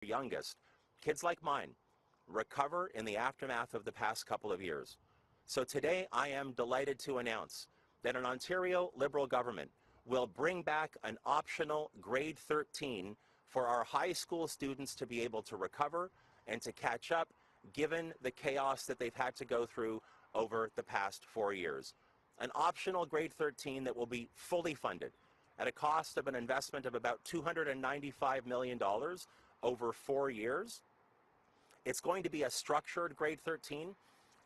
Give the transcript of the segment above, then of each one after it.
youngest, kids like mine, recover in the aftermath of the past couple of years. So today I am delighted to announce that an Ontario Liberal government will bring back an optional grade 13 for our high school students to be able to recover and to catch up given the chaos that they've had to go through over the past 4 years. An optional grade 13 that will be fully funded at a cost of an investment of about $295 million over 4 years. It's going to be a structured grade 13,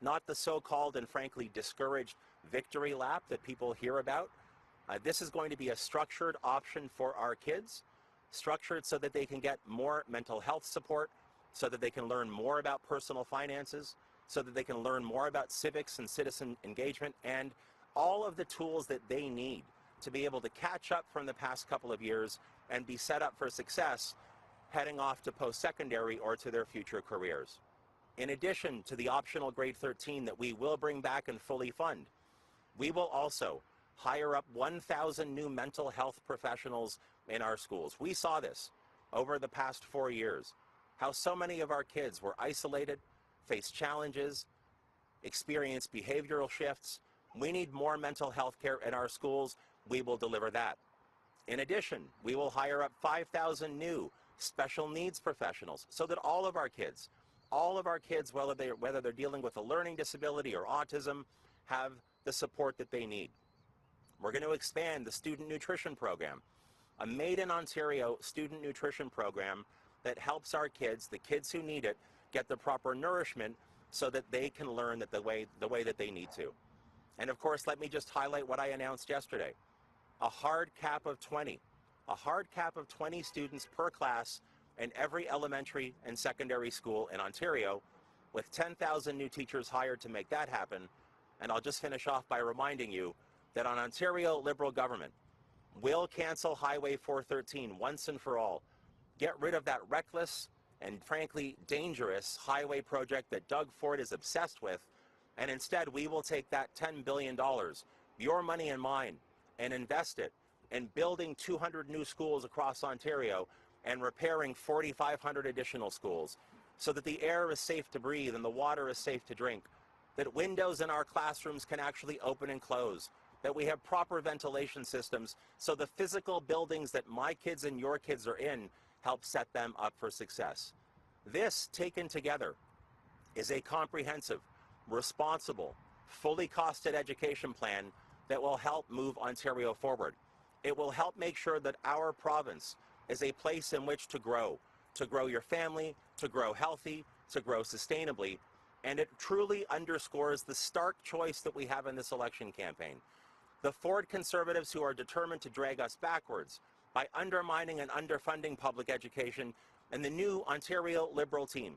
not the so-called and frankly discouraged victory lap that people hear about. This is going to be a structured option for our kids, structured so that they can get more mental health support, so that they can learn more about personal finances, so that they can learn more about civics and citizen engagement, and all of the tools that they need to be able to catch up from the past couple of years and be set up for success heading off to post-secondary or to their future careers. In addition to the optional grade 13 that we will bring back and fully fund, we will also hire up 1,000 new mental health professionals in our schools. We saw this over the past 4 years, how so many of our kids were isolated, faced challenges, experienced behavioral shifts. We need more mental health care in our schools. We will deliver that. In addition, we will hire up 5,000 new special needs professionals so that all of our kids, whether they're dealing with a learning disability or autism, have the support that they need. We're going to expand the student nutrition program, a Made in Ontario student nutrition program that helps our kids, the kids who need it, get the proper nourishment so that they can learn the way that they need to. And of course, let me just highlight what I announced yesterday. A hard cap of 20 students per class in every elementary and secondary school in Ontario, with 10,000 new teachers hired to make that happen. And I'll just finish off by reminding you that an Ontario Liberal government will cancel Highway 413 once and for all. Get rid of that reckless and frankly dangerous highway project that Doug Ford is obsessed with, and instead we will take that $10 billion, your money and mine, and invest it in building 200 new schools across Ontario and repairing 4,500 additional schools so that the air is safe to breathe and the water is safe to drink, that windows in our classrooms can actually open and close, that we have proper ventilation systems so the physical buildings that my kids and your kids are in help set them up for success. This, taken together, is a comprehensive, responsible, fully costed education plan that will help move Ontario forward. It will help make sure that our province is a place in which to grow your family, to grow healthy, to grow sustainably, and it truly underscores the stark choice that we have in this election campaign. The Ford Conservatives who are determined to drag us backwards by undermining and underfunding public education, and the new Ontario Liberal team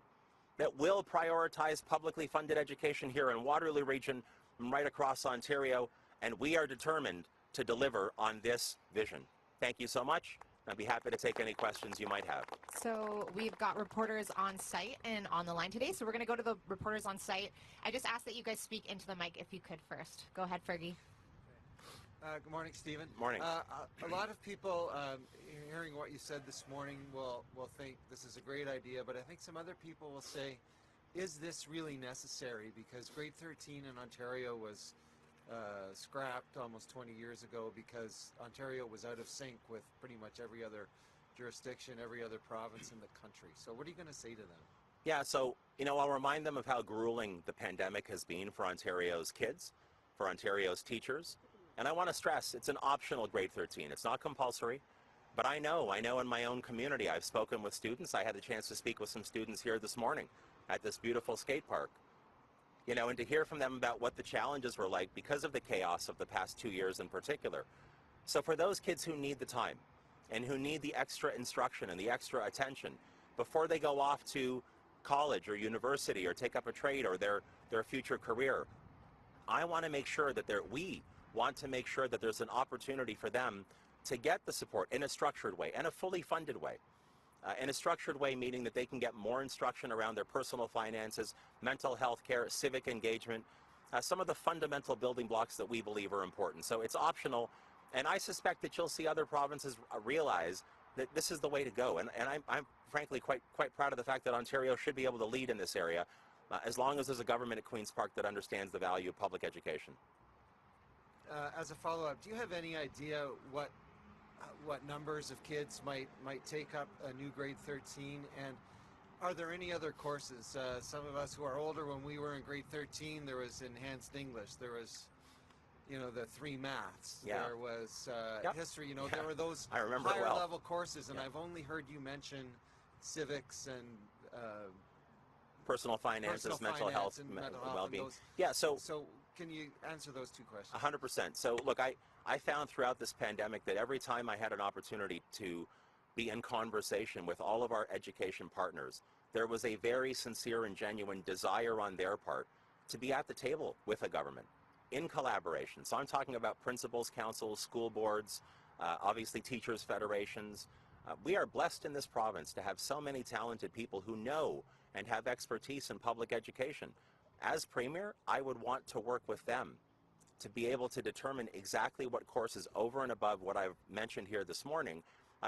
that will prioritize publicly funded education here in Waterloo Region and right across Ontario, and we are determined to deliver on this vision. Thank you so much. I'd be happy to take any questions you might have. So we've got reporters on site and on the line today, so we're going to go to the reporters on site. I just ask that you guys speak into the mic if you could first. Go ahead, Fergie. Good morning, Stephen. Morning. A lot of people hearing what you said this morning will think this is a great idea, but I think some other people will say, is this really necessary? Because grade 13 in Ontario was scrapped almost 20 years ago because Ontario was out of sync with pretty much every other jurisdiction, every other province in the country. So what are you going to say to them? Yeah, so, I'll remind them of how grueling the pandemic has been for Ontario's kids, for Ontario's teachers. And I want to stress, it's an optional grade 13. It's not compulsory. But I know in my own community, I've spoken with students. I had the chance to speak with some students here this morning at this beautiful skate park. And to hear from them about what the challenges were like because of the chaos of the past 2 years in particular. So for those kids who need the time and who need the extra instruction and the extra attention before they go off to college or university or take up a trade or their future career, I want to make sure that we want to make sure that there's an opportunity for them to get the support in a structured way and a fully funded way. In a structured way, meaning that they can get more instruction around their personal finances, mental health care, civic engagement, some of the fundamental building blocks that we believe are important. So it's optional, and I suspect that you'll see other provinces realize that this is the way to go. And I'm frankly quite proud of the fact that Ontario should be able to lead in this area, as long as there's a government at Queen's Park that understands the value of public education. As a follow-up, do you have any idea what numbers of kids might take up a new grade 13, and are there any other courses? Some of us who are older, when we were in grade 13, there was enhanced English, there was, the 3 maths, Yeah. there was Yep. history, Yeah. there were those I remember it higher well. level courses, and Yeah. I've only heard you mention civics and Personal finances, mental health, and mental health well-being. and those. Yeah, so Can you answer those 2 questions? 100%. So look, I found throughout this pandemic that every time I had an opportunity to be in conversation with all of our education partners, there was a very sincere and genuine desire on their part to be at the table with a government in collaboration. So I'm talking about principals, councils, school boards, obviously teachers' federations. We are blessed in this province to have so many talented people who know and have expertise in public education. As Premier, I would want to work with them to be able to determine exactly what courses over and above what I've mentioned here this morning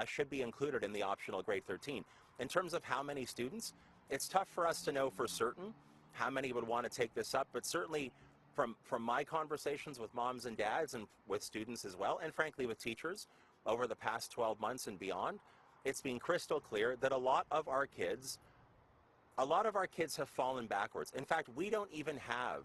should be included in the optional grade 13. In terms of how many students, it's tough for us to know for certain how many would want to take this up, but certainly from my conversations with moms and dads and with students as well, and frankly with teachers over the past 12 months and beyond, it's been crystal clear that a lot of our kids have fallen backwards. In fact, we don't even have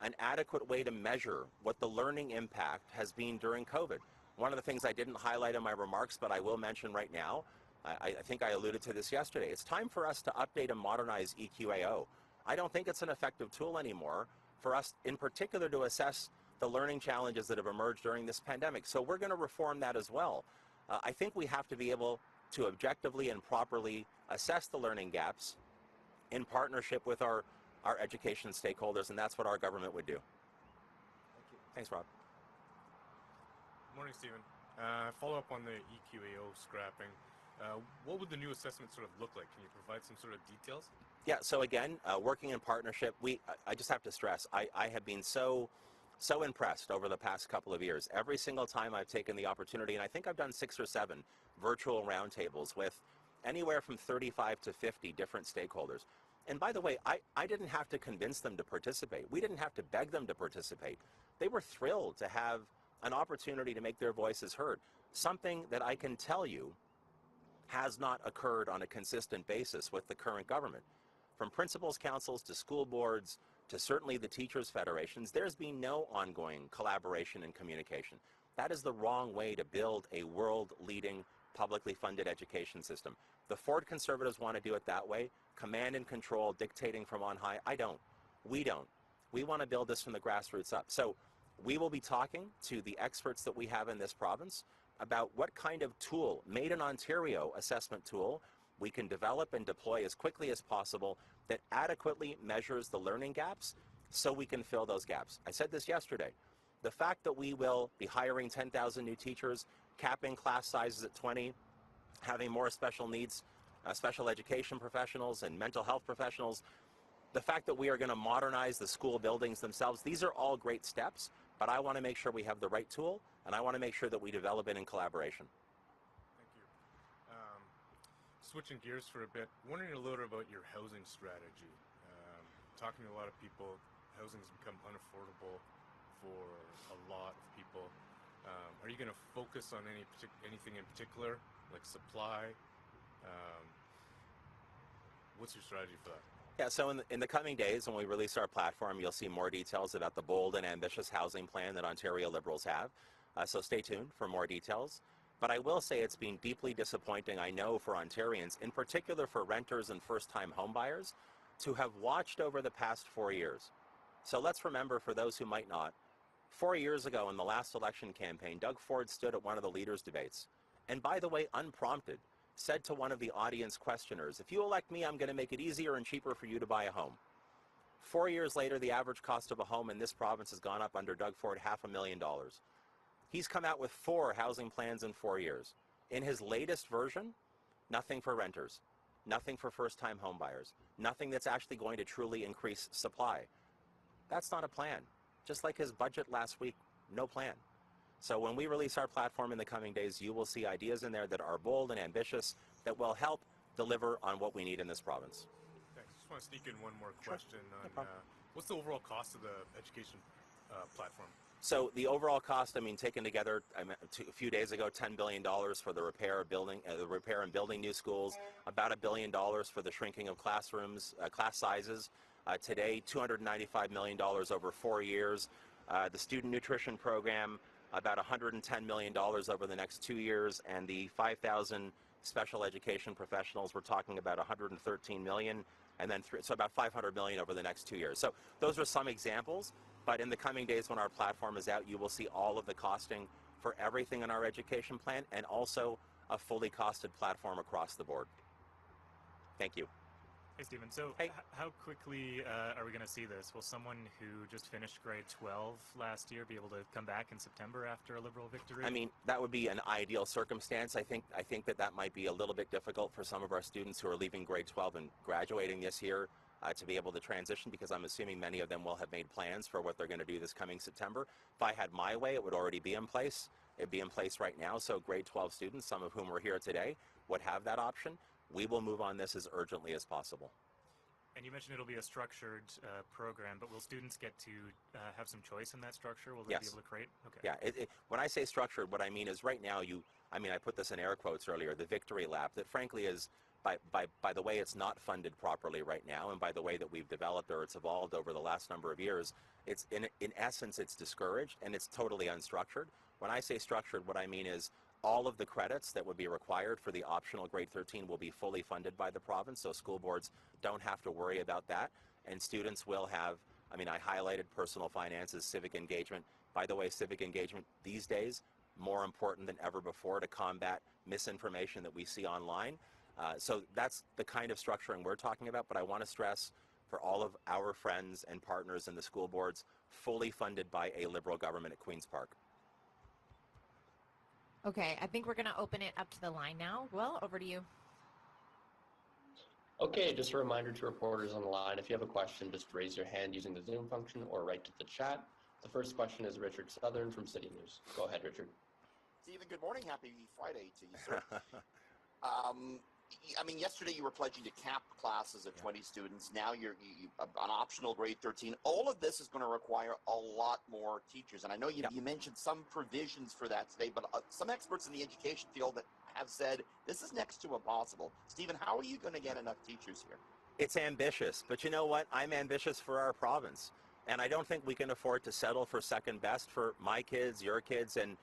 an adequate way to measure what the learning impact has been during COVID. One of the things I didn't highlight in my remarks, but I will mention right now, I think I alluded to this yesterday, it's time for us to update and modernize EQAO. I don't think it's an effective tool anymore for us in particular to assess the learning challenges that have emerged during this pandemic. So we're going to reform that as well. I think we have to be able to objectively and properly assess the learning gaps in partnership with our education stakeholders, and that's what our government would do. Thank you. Thanks, Rob. Morning, Stephen. Follow up on the EQAO scrapping. What would the new assessment sort of look like? Can you provide some sort of details? Yeah, so again, working in partnership, I just have to stress, I have been so impressed over the past couple of years. Every single time I've taken the opportunity, and I think I've done 6 or 7 virtual roundtables with anywhere from 35 to 50 different stakeholders. And by the way, I didn't have to convince them to participate. We didn't have to beg them to participate. They were thrilled to have an opportunity to make their voices heard. Something that I can tell you has not occurred on a consistent basis with the current government. From principals' councils to school boards to certainly the teachers' federations, there's been no ongoing collaboration and communication. That is the wrong way to build a world-leading publicly funded education system. The Ford Conservatives want to do it that way, command and control, dictating from on high. I don't. We don't. We want to build this from the grassroots up. So we will be talking to the experts that we have in this province about what kind of tool, made in Ontario assessment tool, we can develop and deploy as quickly as possible that adequately measures the learning gaps so we can fill those gaps. I said this yesterday. The fact that we will be hiring 10,000 new teachers, capping class sizes at 20, having more special needs, special education professionals and mental health professionals, the fact that we are going to modernize the school buildings themselves, these are all great steps, but I want to make sure we have the right tool, and I want to make sure that we develop it in collaboration. Thank you. Switching gears for a bit, wondering a little about your housing strategy. Talking to a lot of people, housing has become unaffordable for a lot of people. Are you going to focus on anything in particular, like supply? What's your strategy for that? Yeah, so in the coming days, when we release our platform, you'll see more details about the bold and ambitious housing plan that Ontario Liberals have. So stay tuned for more details. But I will say it's been deeply disappointing, I know, for Ontarians, in particular for renters and first-time homebuyers, to have watched over the past 4 years. So let's remember, for those who might not, 4 years ago in the last election campaign, Doug Ford stood at one of the leaders' debates. And by the way, unprompted, said to one of the audience questioners, if you elect me, I'm going to make it easier and cheaper for you to buy a home. 4 years later, the average cost of a home in this province has gone up under Doug Ford $500,000. He's come out with 4 housing plans in 4 years. In his latest version, nothing for renters, nothing for first-time homebuyers, nothing that's actually going to truly increase supply. That's not a plan. Just like his budget last week, no plan. So when we release our platform in the coming days, you will see ideas in there that are bold and ambitious that will help deliver on what we need in this province. Thanks. Just want to sneak in one more Sure. question No on problem. what's the overall cost of the education platform? So the overall cost, I mean, taken together, a few days ago, $10 billion for the repair of the repair and building new schools, about $1 billion for the shrinking of classrooms, class sizes. Today, $295 million over 4 years. The student nutrition program, about $110 million over the next 2 years, and the 5,000 special education professionals, we're talking about $113 million, and then so about $500 million over the next 2 years. So those are some examples. But in the coming days when our platform is out, you will see all of the costing for everything in our education plan and also a fully costed platform across the board. Thank you. Hey, Stephen. So Hey. How quickly are we going to see this? Will someone who just finished grade 12 last year be able to come back in September after a Liberal victory? I mean, that would be an ideal circumstance. I think that might be a little bit difficult for some of our students who are leaving grade 12 and graduating this year to be able to transition, because I'm assuming many of them will have made plans for what they're going to do this coming September. If I had my way, it would already be in place. It'd be in place right now. So grade 12 students, some of whom are here today, would have that option. We will move on this as urgently as possible. And you mentioned it'll be a structured program, but will students get to have some choice in that structure? Will they be Yes. able to create? Okay. Yeah, when I say structured, what I mean is right now I put this in air quotes earlier, the victory lap, that frankly is, by the way it's not funded properly right now, and by the way that we've developed or it's evolved over the last number of years, it's in essence, it's discouraged and it's totally unstructured. When I say structured, what I mean is all of the credits that would be required for the optional grade 13 will be fully funded by the province, so school boards don't have to worry about that, and students will have, I highlighted personal finances, civic engagement. By the way, civic engagement these days, more important than ever before to combat misinformation that we see online. So that's the kind of structuring we're talking about, but I want to stress for all of our friends and partners in the school boards, fully funded by a Liberal government at Queen's Park. Okay, I think we're going to open it up to the line now. Will, over to you. Okay, just a reminder to reporters on the line, if you have a question, just raise your hand using the Zoom function or write to the chat. The first question is Richard Southern from City News. Go ahead, Richard. Stephen, good morning. Happy Friday to you, sir. Yesterday you were pledging to cap classes at 20 students. Now you're on optional grade 13. All of this is going to require a lot more teachers. And I know you mentioned some provisions for that today, but some experts in the education field that have said this is next to impossible. Stephen, how are you going to get enough teachers here? It's ambitious, but you know what? I'm ambitious for our province. And I don't think we can afford to settle for second best for my kids, your kids, and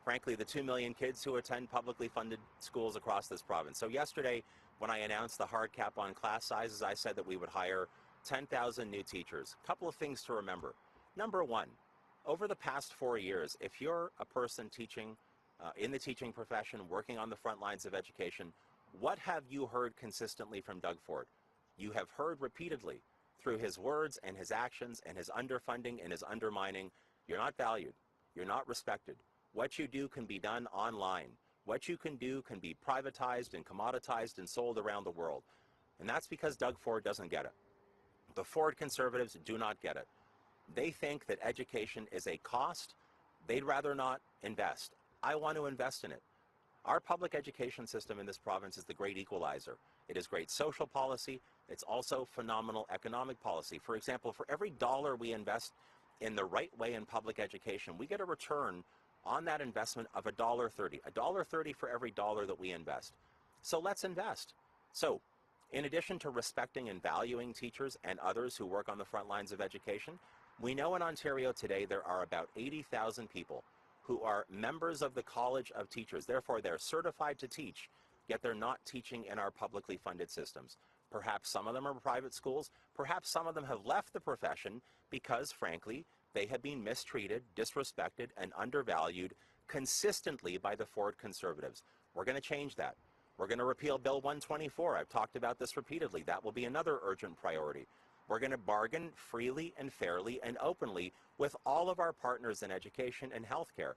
frankly, the 2 million kids who attend publicly funded schools across this province. So yesterday, when I announced the hard cap on class sizes, I said that we would hire 10,000 new teachers. A couple of things to remember. Number one, over the past 4 years, if you're a person teaching in the teaching profession, working on the front lines of education, what have you heard consistently from Doug Ford? You have heard repeatedly through his words and his actions and his underfunding and his undermining, you're not valued, you're not respected. What you do can be done online. What you can do can be privatized and commoditized and sold around the world. And that's because Doug Ford doesn't get it. The Ford conservatives do not get it. They think that education is a cost. They'd rather not invest. I want to invest in it. Our public education system in this province is the great equalizer. It is great social policy. It's also phenomenal economic policy. For example, for every dollar we invest in the right way in public education, we get a return on that investment of $1.30. $1.30 for every dollar that we invest. So let's invest. So in addition to respecting and valuing teachers and others who work on the front lines of education, we know in Ontario today there are about 80,000 people who are members of the College of Teachers. Therefore, they're certified to teach, yet they're not teaching in our publicly funded systems. Perhaps some of them are private schools. Perhaps some of them have left the profession because, frankly, they have been mistreated, disrespected, and undervalued consistently by the Ford conservatives. We're going to change that. We're going to repeal Bill 124. I've talked about this repeatedly. That will be another urgent priority. We're going to bargain freely and fairly and openly with all of our partners in education and healthcare.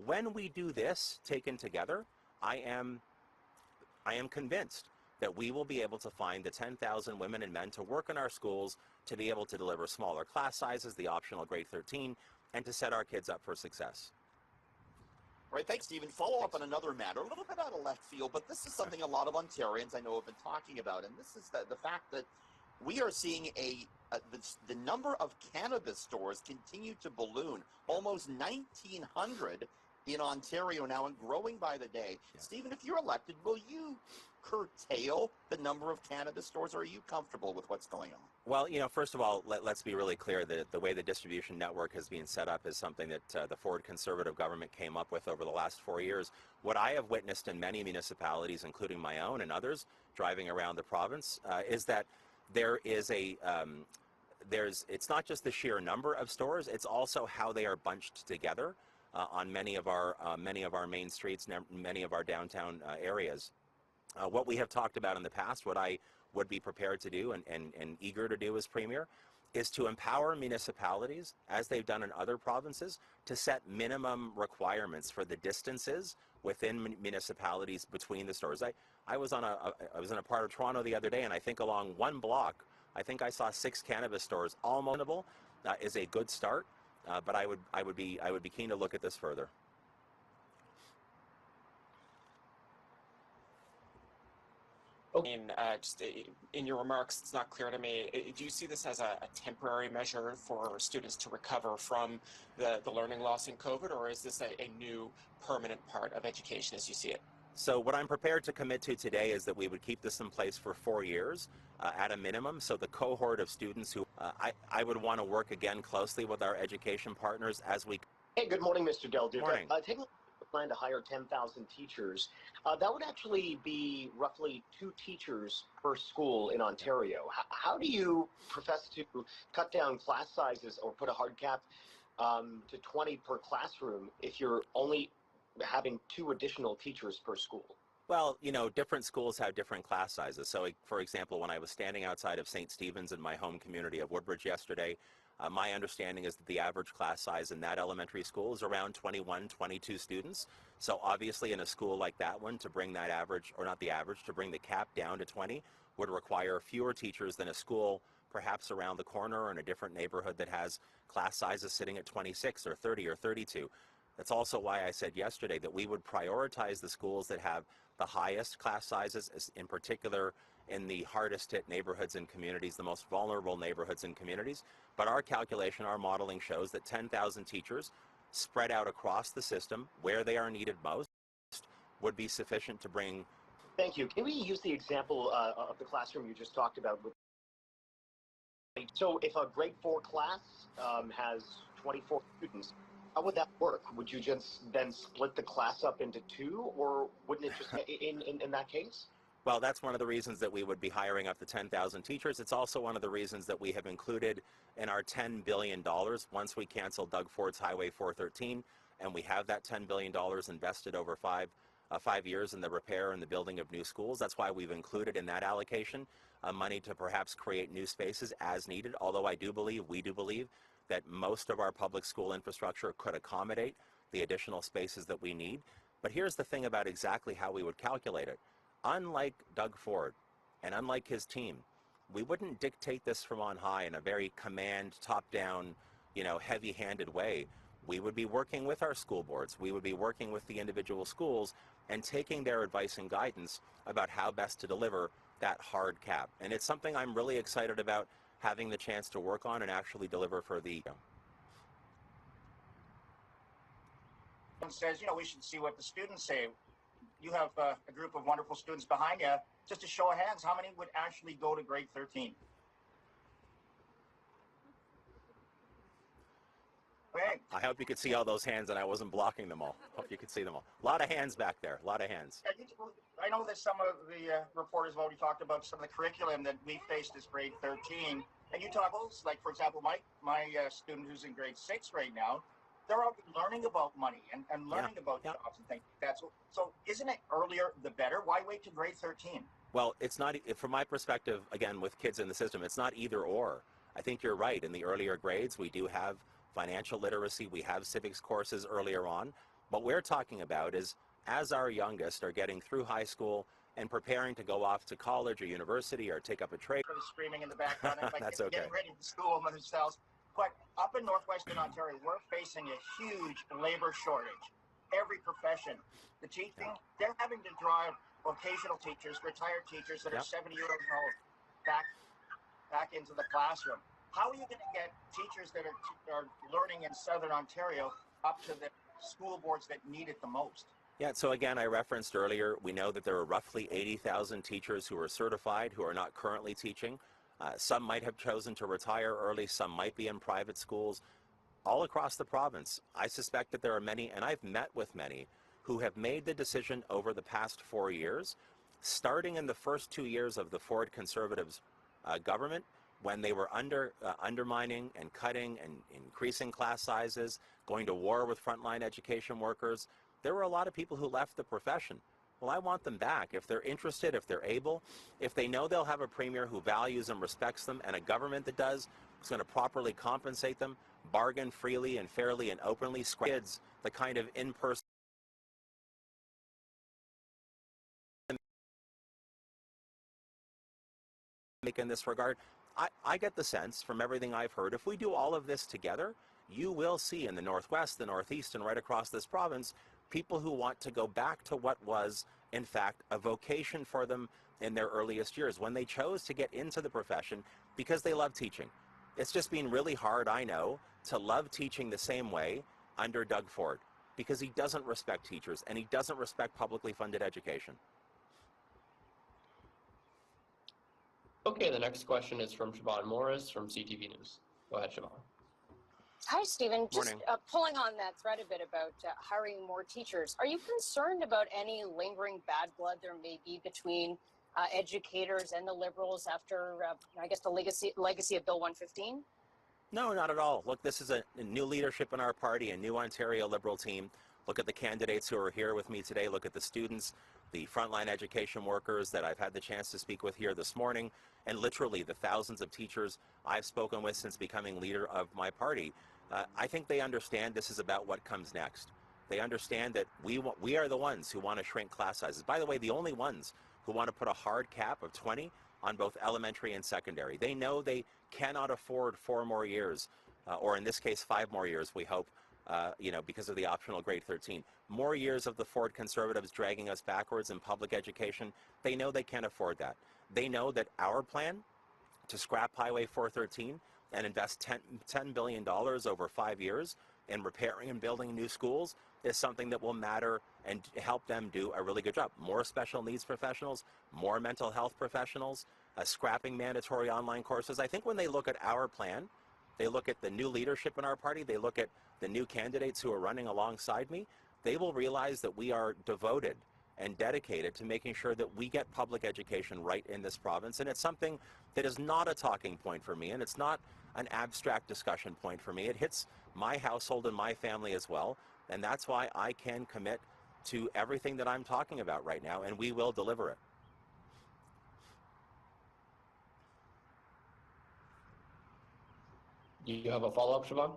When we do this taken together, I am convinced that we will be able to find the 10,000 women and men to work in our schools, to be able to deliver smaller class sizes, the optional grade 13, and to set our kids up for success. Right, thanks, Stephen. Follow up on another matter, a little bit out of left field, but this is something a lot of Ontarians I know have been talking about, and this is the fact that we are seeing the number of cannabis stores continue to balloon, almost 1,900 in Ontario now, and growing by the day. Yeah. Stephen, if you're elected, will you curtail the number of cannabis stores, or are you comfortable with what's going on? Well, first of all, let's be really clear that the way the distribution network has been set up is something that the Ford Conservative government came up with over the last 4 years. What I have witnessed in many municipalities, including my own and others, driving around the province, is that there is it's not just the sheer number of stores, it's also how they are bunched together on many of our main streets, many of our downtown areas. What we have talked about in the past, what I would be prepared to do and eager to do as Premier, is to empower municipalities, as they've done in other provinces, to set minimum requirements for the distances within municipalities between the stores. I was in a part of Toronto the other day, and I think along one block, I think I saw 6 cannabis stores. Almost is a good start, but I would be keen to look at this further. Just in your remarks, it's not clear to me. Do you see this as a temporary measure for students to recover from the learning loss in COVID, or is this a new permanent part of education as you see it? So what I'm prepared to commit to today is that we would keep this in place for 4 years at a minimum. So the cohort of students who I would want to work again closely with our education partners as we. Hey, good morning, Mr. Del Duca. Morning. Taking a plan to hire 10,000 teachers, that would actually be roughly 2 teachers per school in Ontario. How do you profess to cut down class sizes or put a hard cap to 20 per classroom if you're only having 2 additional teachers per school? Well, different schools have different class sizes. So, for example, when I was standing outside of St. Stephen's in my home community of Woodbridge yesterday, my understanding is that the average class size in that elementary school is around 21, 22 students. So obviously in a school like that one, to bring that average, or not the average, to bring the cap down to 20 would require fewer teachers than a school perhaps around the corner or in a different neighborhood that has class sizes sitting at 26 or 30 or 32. That's also why I said yesterday that we would prioritize the schools that have the highest class sizes, in particular in the hardest hit neighborhoods and communities, the most vulnerable neighborhoods and communities. But our calculation, our modeling shows that 10,000 teachers spread out across the system where they are needed most would be sufficient to bring. Thank you. Can we use the example of the classroom you just talked about? So if a grade 4 class has 24 students, how would that work? Would you just then split the class up into 2, or wouldn't it just in that case? Well, that's one of the reasons that we would be hiring up to 10,000 teachers. It's also one of the reasons that we have included in our $10 billion once we cancel Doug Ford's Highway 413, and we have that $10 billion invested over 5 years in the repair and the building of new schools. That's why we've included in that allocation money to perhaps create new spaces as needed, although we do believe that most of our public school infrastructure could accommodate the additional spaces that we need. But here's the thing about exactly how we would calculate it. Unlike Doug Ford and unlike his team, we wouldn't dictate this from on high in a very command, top-down, heavy-handed way. We would be working with our school boards. We would be working with the individual schools and taking their advice and guidance about how best to deliver that hard cap. And it's something I'm really excited about having the chance to work on and actually deliver for the. Says, we should see what the students say. You have a group of wonderful students behind you. Just a show of hands, how many would actually go to grade 13? Okay. I hope you could see all those hands and I wasn't blocking them all. Hope you could see them all. A lot of hands back there, a lot of hands. I know that some of the reporters have already talked about some of the curriculum that we faced as grade 13. And you talk about, like, for example, my student who's in grade 6 right now, they're already learning about money and learning about jobs and things like that. So isn't it earlier the better? Why wait to grade 13? Well, it's not, from my perspective, again, with kids in the system, it's not either or. I think you're right. In the earlier grades, we do have financial literacy. We have civics courses earlier on. What we're talking about is as our youngest are getting through high school and preparing to go off to college or university or take up a trade. For the screaming in the background, like that's okay. Getting ready for school themselves. But up in northwestern Ontario, we're facing a huge labor shortage. Every profession profession. The teaching, they're having to drive vocational teachers, retired teachers that are 70 years old back into the classroom. How are you going to get teachers that are learning in Southern Ontario up to the school boards that need it the most? Yeah, so again, I referenced earlier, we know that there are roughly 80,000 teachers who are certified who are not currently teaching. Some might have chosen to retire early, some might be in private schools. All across the province, I suspect that there are many, and I've met with many, who have made the decision over the past 4 years, starting in the first 2 years of the Ford Conservatives government, when they were undermining and cutting and increasing class sizes, going to war with frontline education workers. There were a lot of people who left the profession. Well, I want them back. If they're interested, if they're able, if they know they'll have a premier who values and respects them, and a government that does, is going to properly compensate them, bargain freely and fairly and openly, kids, the kind of in-person in this regard. I get the sense from everything I've heard, if we do all of this together, you will see in the Northwest, the Northeast, and right across this province, people who want to go back to what was, in fact, a vocation for them in their earliest years, when they chose to get into the profession because they love teaching. It's just been really hard, I know, to love teaching the same way under Doug Ford, because he doesn't respect teachers and he doesn't respect publicly funded education. Okay, the next question is from Siobhan Morris from CTV News. Go ahead, Siobhan. Hi, Stephen. Just Morning. Pulling on that thread a bit about hiring more teachers, are you concerned about any lingering bad blood there may be between educators and the Liberals after, I guess, the legacy of Bill 115? No, not at all. Look, this is a new leadership in our party, a new Ontario Liberal team. Look at the candidates who are here with me today. Look at the students, the frontline education workers that I've had the chance to speak with here this morning, and literally the thousands of teachers I've spoken with since becoming leader of my party. I think they understand this is about what comes next. They understand that we are the ones who want to shrink class sizes. By the way, the only ones who want to put a hard cap of 20 on both elementary and secondary. They know they cannot afford 4 more years, or in this case, 5 more years, we hope, because of the optional grade 13. More years of the Ford Conservatives dragging us backwards in public education. They know they can't afford that. They know that our plan to scrap Highway 413 and invest $10 billion over 5 years in repairing and building new schools is something that will matter and help them do a really good job. More special needs professionals, more mental health professionals, scrapping mandatory online courses. I think when they look at our plan, they look at the new leadership in our party, they look at the new candidates who are running alongside me, they will realize that we are devoted and dedicated to making sure that we get public education right in this province. And it's something that is not a talking point for me, and it's not an abstract discussion point for me. It hits my household and my family as well, and that's why I can commit to everything that I'm talking about right now, and we will deliver it. Do you have a follow-up, Siobhan?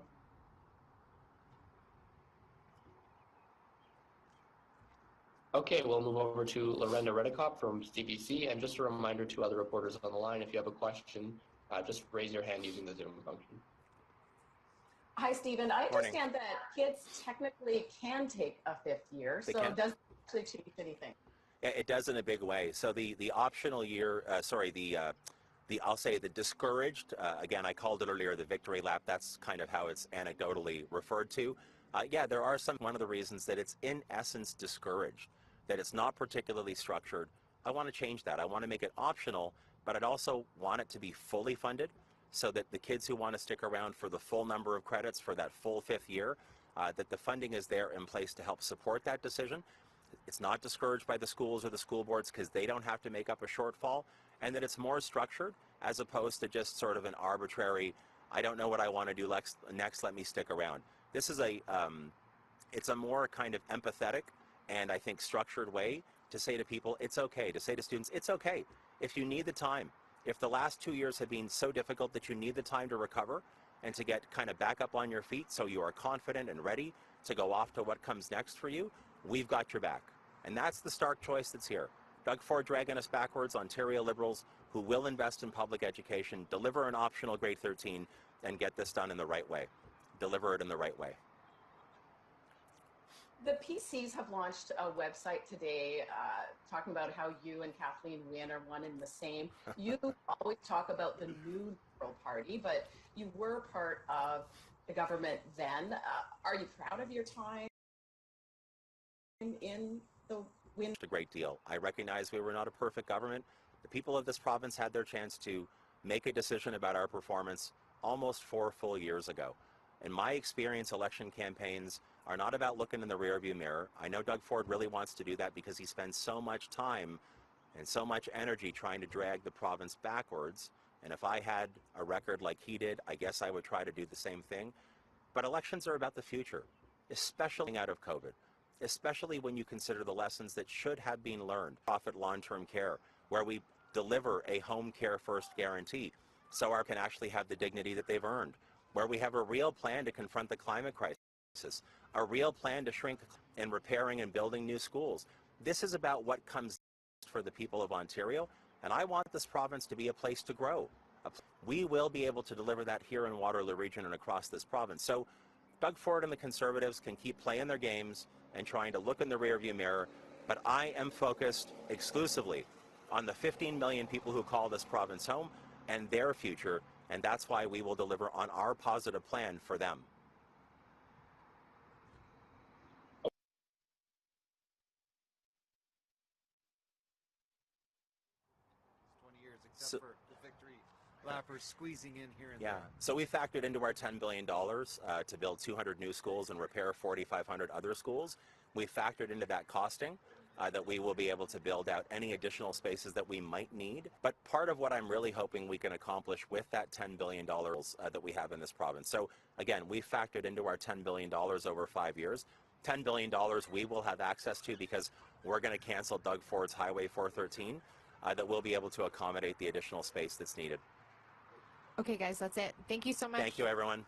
Okay, we'll move over to Lorenda Redekop from CBC, and just a reminder to other reporters on the line, if you have a question, just raise your hand using the Zoom function. Hi, Stephen. I Morning. understand that kids technically can take a 5th year, They so can. it doesn't actually change anything. It does in a big way. So the optional year, I'll say the discouraged, again, I called it earlier the victory lap. That's kind of how it's anecdotally referred to. Yeah, there are one of the reasons that it's in essence discouraged, that it's not particularly structured. I want to change that. I want to make it optional, but I'd also want it to be fully funded so that the kids who want to stick around for the full number of credits for that full 5th year, that the funding is there in place to help support that decision. It's not discouraged by the schools or the school boards because they don't have to make up a shortfall, and that it's more structured as opposed to just sort of an arbitrary, I don't know what I want to do next, let me stick around. This is it's a more kind of empathetic and I think structured way to say to people, it's okay, to say to students, it's okay. If you need the time, if the last 2 years have been so difficult that you need the time to recover and to get kind of back up on your feet so you are confident and ready to go off to what comes next for you, we've got your back. And that's the stark choice that's here. Doug Ford dragging us backwards, Ontario Liberals who will invest in public education, deliver an optional grade 13, and get this done in the right way. Deliver it in the right way. The PCs have launched a website today talking about how you and Kathleen Wynne are one and the same. You always talk about the new Liberal Party, but you were part of the government then. Are you proud of your time in the Wynne? A great deal. I recognize we were not a perfect government. The people of this province had their chance to make a decision about our performance almost 4 full years ago. In my experience, election campaigns are not about looking in the rearview mirror. I know Doug Ford really wants to do that because he spends so much time and so much energy trying to drag the province backwards. And if I had a record like he did, I guess I would try to do the same thing. But elections are about the future, especially out of COVID, especially when you consider the lessons that should have been learned. Profit long-term care, where we deliver a home care first guarantee so our can actually have the dignity that they've earned, where we have a real plan to confront the climate crisis, a real plan to shrink in repairing and building new schools. This is about what comes for the people of Ontario, and I want this province to be a place to grow. We will be able to deliver that here in Waterloo Region and across this province. So Doug Ford and the Conservatives can keep playing their games and trying to look in the rearview mirror, but I am focused exclusively on the 15 million people who call this province home and their future, and that's why we will deliver on our positive plan for them. 20 years, except for the victory lappers squeezing in here and there. So we factored into our $10 billion to build 200 new schools and repair 4,500 other schools. We factored into that costing that we will be able to build out any additional spaces that we might need. But part of what I'm really hoping we can accomplish with that $10 billion that we have in this province. So again, we factored into our $10 billion over 5 years. $10 billion we will have access to because we're going to cancel Doug Ford's Highway 413 that we'll be able to accommodate the additional space that's needed. Okay, guys, that's it. Thank you so much. Thank you, everyone.